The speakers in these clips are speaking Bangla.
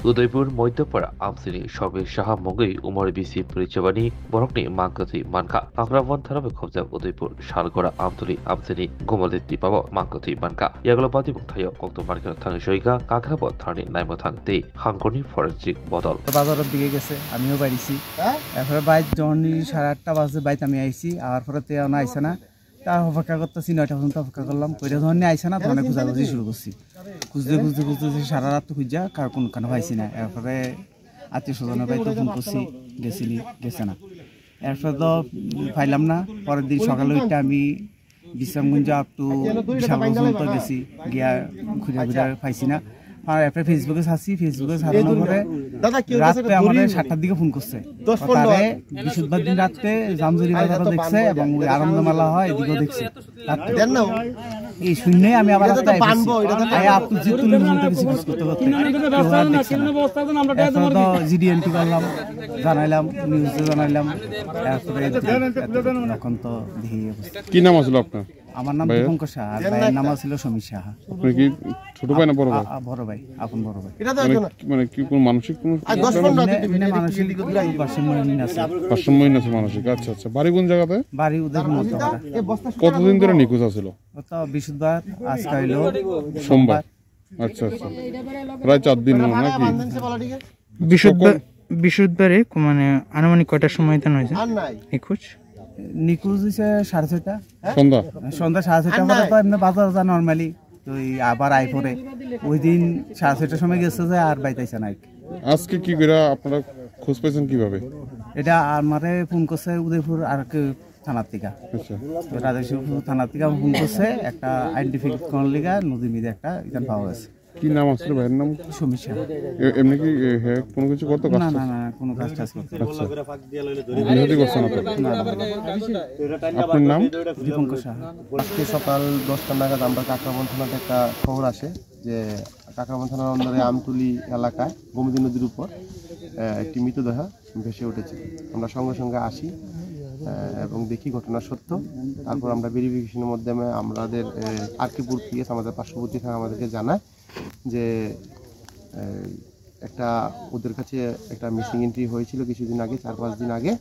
Udaipur Moitapara Amsini Shobi Shaha Mongai Umar BC Purichavani Borokni Mankati Manka Akravan Tharabe Khobja Udaipur Shalgora Amtuli Amsini Gomoliti Pabo Mankati Manka Yaglopati Muktayo Okto Marka Tangishoiga Kakrabo Thani Naimotangti Hankoni Forensic Bottle বাজারের দিকে গেছে আমিও বাইরেছি এরপরে বাইক জর্নি 8:30 বাজে বাইক আমি আইছি আর পরে তে না আইছে না তার অপেক্ষা করতেছি 9টা পর্যন্ত অপেক্ষা করলাম কইরা ধরনি আইছে না তখন খুঁজাখুঁজি শুরু করছি খুঁজতে সারা রাত তো খুঁজা কার কোন কানে পাইছি না এরপরে আত্মীয় স্বজনের বাড়িতে ফোন করছি গেছে না এরপরে তো পাইলাম না পরের দিন সকালে উঠে আমি বিশ্রামগঞ্জ আপ টু বিশাল পর্যন্ত গেছি গিয়া খুঁজা পাইছি না আর এরপরে ফেসবুকে ছাড়ানোর পরে রাত্রে আমাদের 7টার দিকে ফোন করছে তারে বৃহস্পতিবার দিন রাত্রে জামজুরি বাজারও দেখছে এবং ওই আনন্দমেলা হয় এদিকেও দেখছে এই শূন্য আমি আবার জিডিএনটি করলাম জানাইলাম নিউজে জানাইলাম এখন তো কি নাম আসলো আপনার? আমার নাম দীপঙ্কর সাহা আর ভাইয়ের নাম ছিল সমীর সাহা। আপনি কি ছোট ভাই না বড় ভাই? বড় ভাই, আপন বড় ভাই। মানে কি কোন মানসিক কোন মানসিক ভারসাম্যহীন আছে মানসিক। আচ্ছা আচ্ছা, বাড়ি কোন জায়গাতে? বাড়ি উদয়পুর মধ্যপাড়া। কতদিন ধরে নিখোঁজ আছিল? তো বৃহস্পতিবার, আজকে হইলো সোমবার। আচ্ছা আচ্ছা, প্রায় 4 দিন নাকি? বৃহস্পতিবারে মানে আনুমানিক কয়টার সময় দেন হয়েছে নিখোঁজ হয়েছে 6:30 সন্ধ্যা 6:30 পরে তো এমনি বাজার যা নর্মালি তো আবার আই পরে ওই দিন 6:30 সময় গেছে যে আর বাইতাইছে না। আজকে কি করে আপনারা খোঁজ পাইছেন কিভাবে? এটা আমারে ফোন করছে উদয়পুর আর থানার থেকে। আচ্ছা, রাজেশপুর থানার থেকে ফোন করছে একটা আইডেন্টিফিকেট করার লিগা নদী মিদে একটা এখানে পাওয়া গেছে। কি নাম আসলে ভাইয়ের নাম? সমীর সাহা। এমনি কি কোনো কিছু করতো? না না না, কোনো কাজ করতো। আচ্ছা, বিরোধী করছেন আপনার? আপনার নাম? দীপঙ্কর সাহা। আজকে সকাল 10টা নাগাদ আমরা কাকরাবন থানাতে একটা খবর আসে যে কাকরাবন থানার অন্দরে আমতুলি এলাকায় গোমতী নদীর উপর একটি মৃতদেহ ভেসে উঠেছে। আমরা সঙ্গে সঙ্গে আসি এবং দেখি ঘটনা সত্য। তারপর আমরা ভেরিফিকেশনের মাধ্যমে আমাদের আরকিপুর পিএস আমাদের পার্শ্ববর্তী থানা আমাদেরকে জানায় যে একটা ওদের কাছে একটা মিসিং এন্ট্রি হয়েছিল কিছুদিন আগে, 4-5 দিন আগে,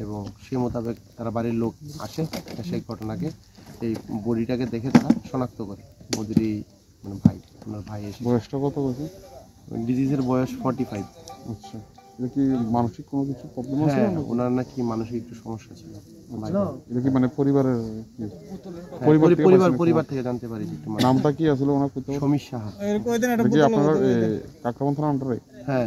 এবং সে মোতাবেক তারা বাড়ির লোক আসে, সেই ঘটনাকে এই বডিটাকে দেখে তারা শনাক্ত করে মোদেরই মানে ভাই, ওনার ভাই এসে। বয়সটা কত বছর? ডিজিজের বয়স 45। আচ্ছা, এটা কি মানসিক কোনো কিছু প্রবলেম আছে? হ্যাঁ, ওনার নাকি মানসিক একটু সমস্যা ছিল। এটা কি মানে পরিবারের পরিবার থেকে জানতে পারি। নামটা কি আসলে ওনার? সমীর সাহা। আপনারা কাকরাবন থানা আন্ডারে? হ্যাঁ।